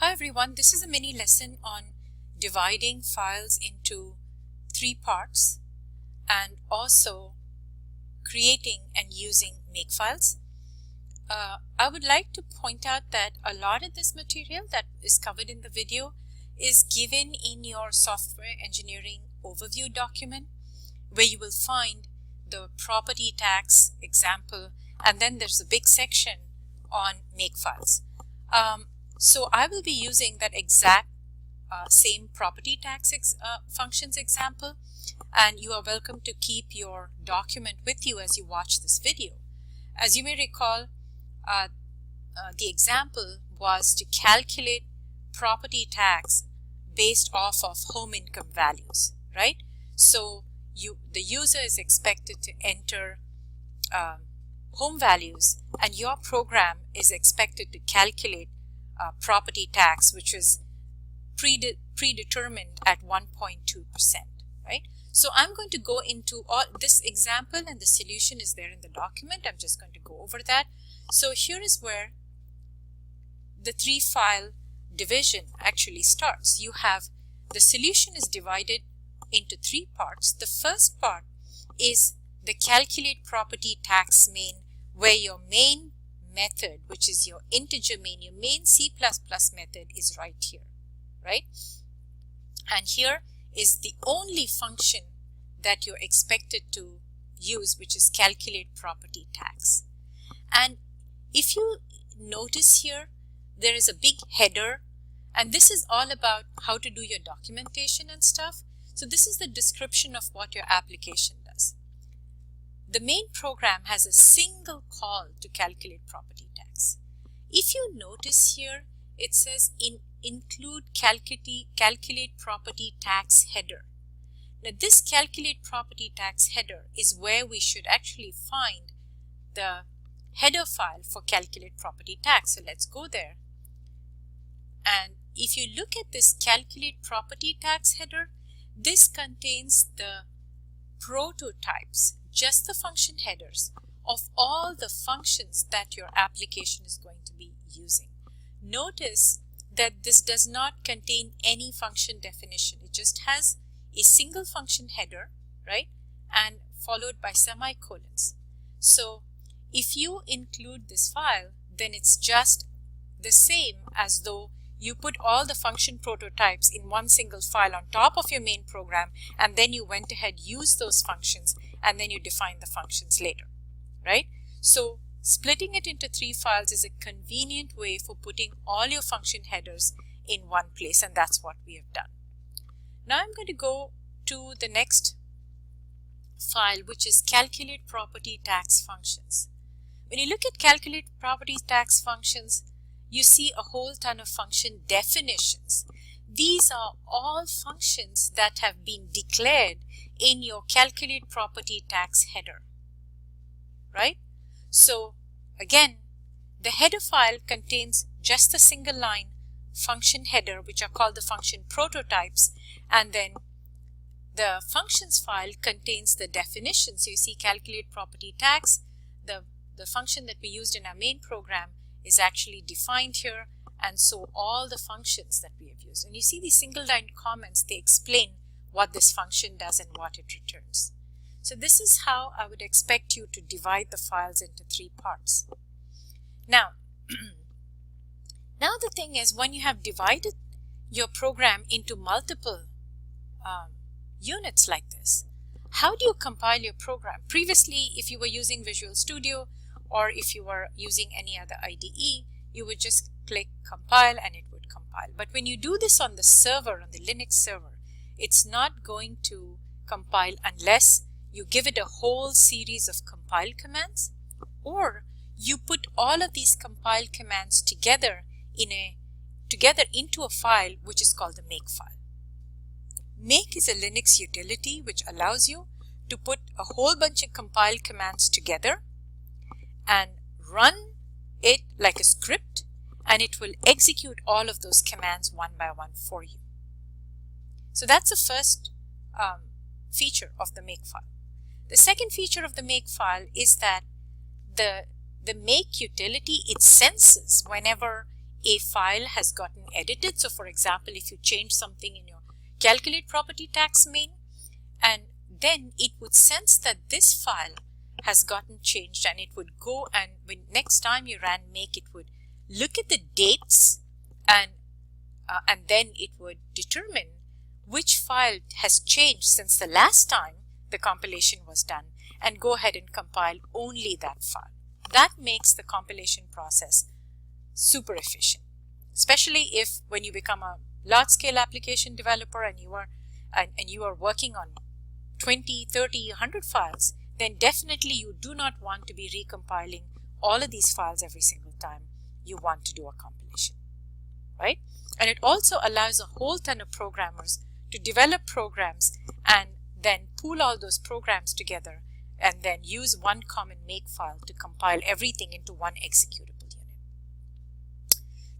Hi everyone, this is a mini lesson on dividing files into 3 parts and also creating and using Makefiles. I would like to point out that a lot of this material that is covered in the video is given in your software engineering overview document, where you will find the property tax example, and then there's a big section on Makefiles. So I will be using that exact same property tax functions example, and you are welcome to keep your document with you as you watch this video. As you may recall, the example was to calculate property tax based off of home income values, right? So the user is expected to enter home values, and your program is expected to calculate property tax, which is predetermined at 1.2%, right? So I'm going to go into all this example, and the solution is there in the document. I'm just going to go over that. So here is where the 3-file division actually starts. You have the solution is divided into 3 parts. The first part is the calculate property tax main, where your main method, which is your integer main, your main C++ method is right here, right? And here is the only function that you're expected to use, which is calculate property tax. And if you notice here, there is a big header, and this is all about how to do your documentation and stuff. So this is the description of what your application does. The main program has a single call to calculate property tax. If you notice here, it says include calculate property tax header. Now this calculate property tax header is where we should actually find the header file for calculate property tax. So let's go there. And if you look at this calculate property tax header, this contains the prototypes, just the function headers of all the functions that your application is going to be using. Notice that this does not contain any function definition. It just has a single function header, right? And followed by semicolons. So if you include this file, then it's just the same as though you put all the function prototypes in one single file on top of your main program, and then you went ahead, used those functions, and then you define the functions later, right? So splitting it into 3 files is a convenient way for putting all your function headers in one place, and that's what we have done. Now I'm going to go to the next file, which is calculate property tax functions. When you look at calculate property tax functions, you see a whole ton of function definitions. These are all functions that have been declared in your calculate property tax header, right? So again, the header file contains just a single line function header, which are called the function prototypes, and then the functions file contains the definitions. So you see calculate property tax, the function that we used in our main program is actually defined here, and so all the functions that we have used. And you see these single line comments, they explain what this function does and what it returns. So this is how I would expect you to divide the files into 3 parts. Now, now the thing is, when you have divided your program into multiple units like this, how do you compile your program? Previously, if you were using Visual Studio, or if you were using any other IDE, you would just click compile and it would compile. But when you do this on the server, on the Linux server, it's not going to compile unless you give it a whole series of compile commands, or you put all of these compile commands together into a file which is called the Makefile. Make is a Linux utility which allows you to put a whole bunch of compile commands together and run it like a script, and it will execute all of those commands one by one for you. So that's the first feature of the Makefile. The second feature of the Makefile is that the make utility, it senses whenever a file has gotten edited. So for example, if you change something in your calculate property tax main, and then it would sense that this file has gotten changed, and it would go, and when next time you ran make, it would look at the dates, and then it would determine which file has changed since the last time the compilation was done, and go ahead and compile only that file. That makes the compilation process super efficient, especially if when you become a large-scale application developer and you are working on 20, 30, 100 files, then definitely you do not want to be recompiling all of these files every single time you want to do a compilation, right? And it also allows a whole ton of programmers to develop programs and then pool all those programs together and then use one common makefile to compile everything into one executable unit.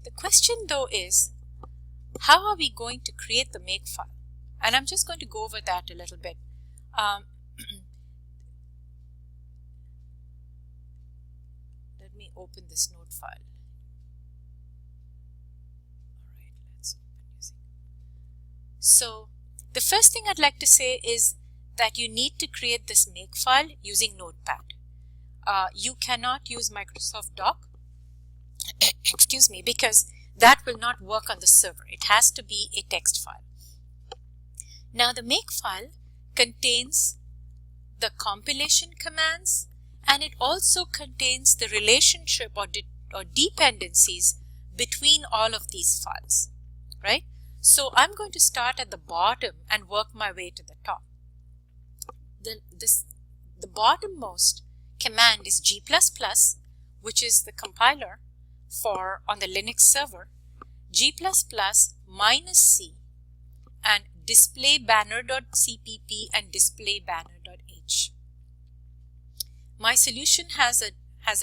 The question though is, how are we going to create the makefile? And I'm just going to go over that a little bit. Let me open this node file. All right, let's open using. So the first thing I'd like to say is that you need to create this makefile using Notepad. You cannot use Microsoft Doc, excuse me, because that will not work on the server. It has to be a text file. Now the makefile contains the compilation commands, and it also contains the relationship or dependencies between all of these files, right? So I'm going to start at the bottom and work my way to the top. The bottommost command is g++, which is the compiler for on the Linux server, g++ -c, and displaybanner.cpp and displaybanner.h. My solution has a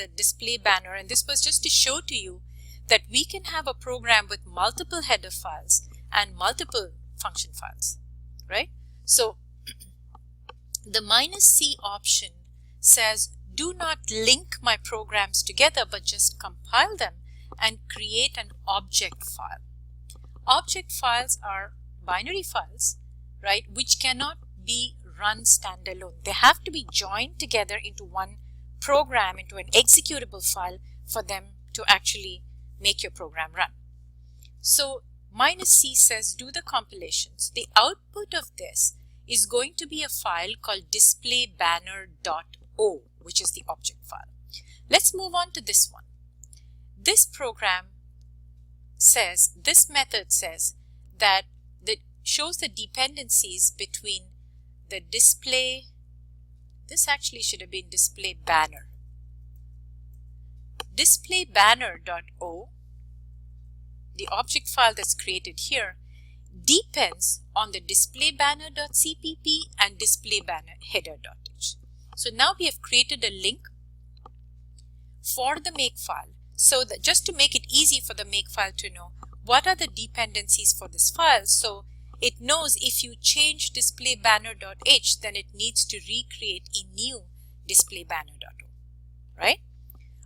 display banner, and this was just to show to you that we can have a program with multiple header files and multiple function files, right? So the -c option says do not link my programs together, but just compile them and create an object file. Object files are binary files, right, which cannot be run standalone. They have to be joined together into one program, into an executable file for them to actually make your program run. So -c says do the compilations. The output of this is going to be a file called displaybanner.o, which is the object file. Let's move on to this one. This program says, this method says that shows the dependencies between the display, this actually should have been display banner. Displaybanner.o, the object file that's created here, depends on the displaybanner.cpp and displaybanner.header.h. So now we have created a link for the makefile, so that just to make it easy for the makefile to know what are the dependencies for this file. So it knows if you change displaybanner.h, then it needs to recreate a new displaybanner.o, right?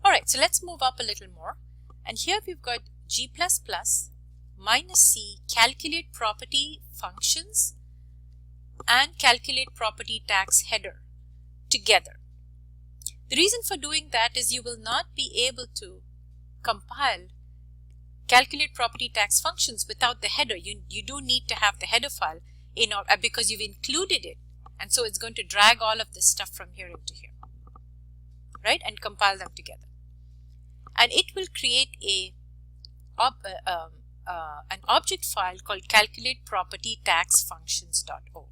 All right, so let's move up a little more. And here we've got g++ -c, calculate property functions and calculate property tax header together. The reason for doing that is you will not be able to compile calculate property tax functions without the header. You do need to have the header file in order, because you've included it, and so it's going to drag all of this stuff from here into here, right, and compile them together. And it will create an object file called calculate property tax functions.o.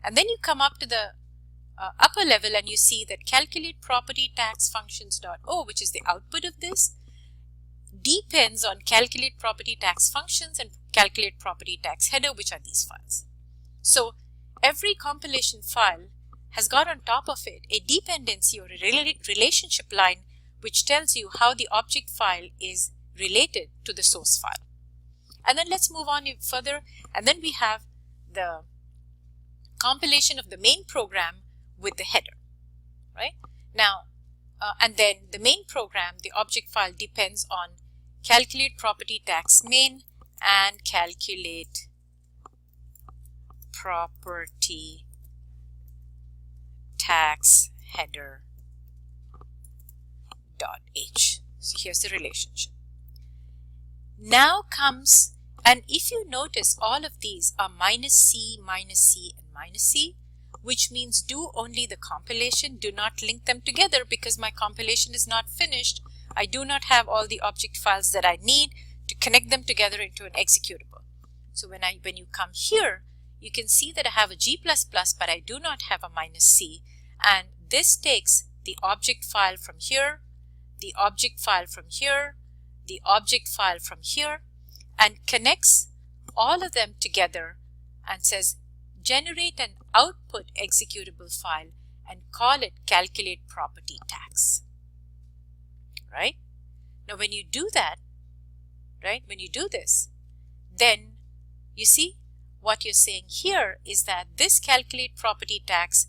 And then you come up to the upper level and you see that calculate property tax functions.o, which is the output of this, depends on calculate property tax functions and calculate property tax header, which are these files. So every compilation file has got on top of it a dependency or a relationship line which tells you how the object file is related to the source file. And then let's move on further, and then we have the compilation of the main program with the header, right? Now, and then the main program, the object file, depends on calculate property tax main and calculate property tax header dot h. So here's the relationship. Now comes, and if you notice, all of these are minus C, and minus C, which means do only the compilation, do not link them together because my compilation is not finished. I do not have all the object files that I need to connect them together into an executable. So when you come here, you can see that I have a G++, but I do not have a minus C, and this takes the object file from here, the object file from here, the object file from here, and connects all of them together and says generate an output executable file and call it calculate property tax. Right? Now when you do that, right, when you do this, then you see what you're saying here is that this calculate property tax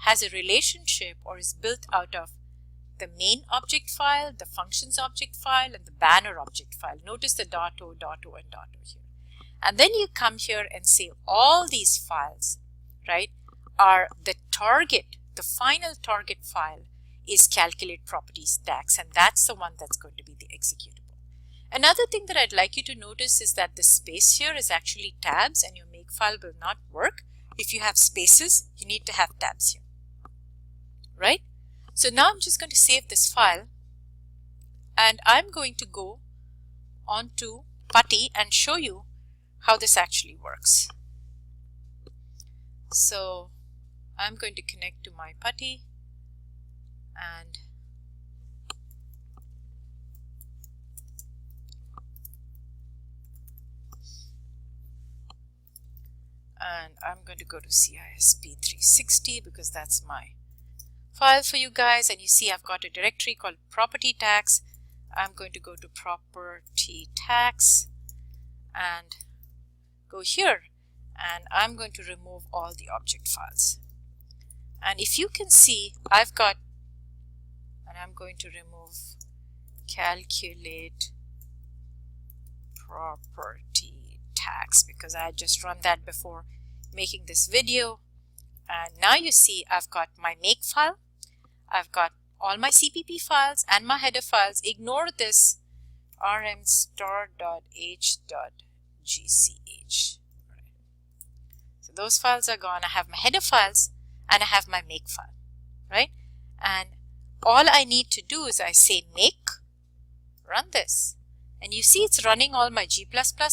has a relationship or is built out of the main object file, the functions object file, and the banner object file. Notice the .o, .o, and .o here. And then you come here and say all these files, right, are the target, the final target file is calculate properties tax, and that's the one that's going to be the executable. Another thing that I'd like you to notice is that the space here is actually tabs, and your Makefile will not work. If you have spaces, you need to have tabs here, right? So now I'm just going to save this file, and I'm going to go on to PuTTY and show you how this actually works. So I'm going to connect to my PuTTY, and I'm going to go to CISP 360 because that's my file for you guys, and you see I've got a directory called property tax. I'm going to go to property tax and go here, and I'm going to remove all the object files. And if you can see, I've got, and I'm going to remove calculate property tax because I had just run that before making this video. And now you see I've got my Makefile, I've got all my CPP files and my header files. Ignore this rm_star.h.gch. Right. So those files are gone. I have my header files and I have my Makefile, right? And all I need to do is I say make, run this, and you see it's running all my G++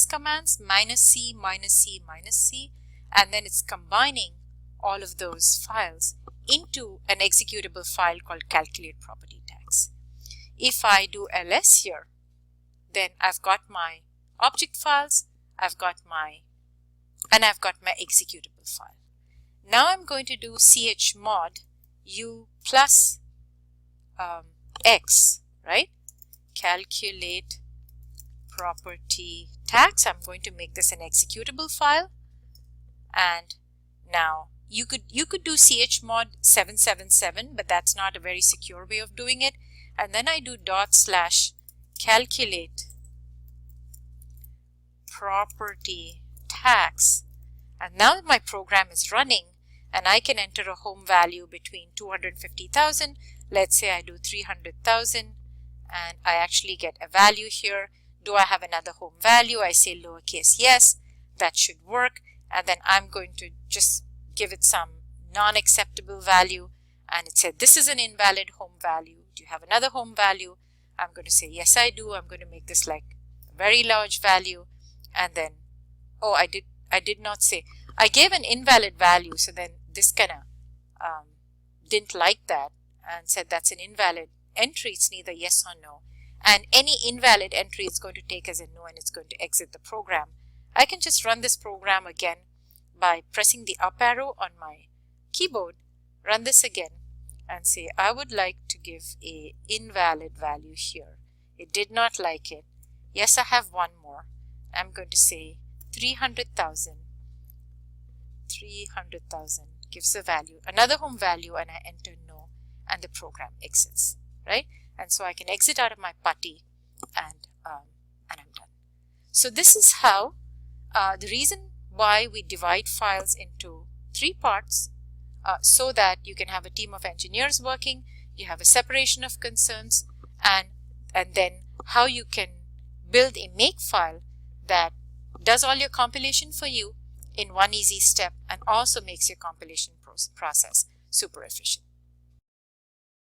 commands, -c, -c, -c, and then it's combining all of those files into an executable file called calculate property tax. If I do ls here, then I've got my object files, I've got my executable file. Now I'm going to do chmod u plus x, right? Calculate property tax. I'm going to make this an executable file, and now you could do chmod 777, but that's not a very secure way of doing it. And then I do /calculate property tax, and now my program is running, and I can enter a home value between 250,000. Let's say I do 300,000, and I actually get a value here. Do I have another home value? I say lowercase yes, that should work. And then I'm going to just give it some non-acceptable value, and it said this is an invalid home value. Do you have another home value? I'm going to say yes I do. I'm going to make this like a very large value, and then I did not say, I gave an invalid value, so then this kind of didn't like that and said that's an invalid entry. It's neither yes or no, and any invalid entry it's going to take as a no, and it's going to exit the program. I can just run this program again by pressing the up arrow on my keyboard, run this again, and say I would like to give a invalid value here. It did not like it. Yes, I have one more. I'm going to say 300,000. 300,000 gives a value, another home value, and I enter no, and the program exits, right? And so I can exit out of my PuTTY and I'm done. So this is how the reason why we divide files into 3 parts, so that you can have a team of engineers working, you have a separation of concerns, and then how you can build a Makefile that does all your compilation for you in one easy step and also makes your compilation process super efficient.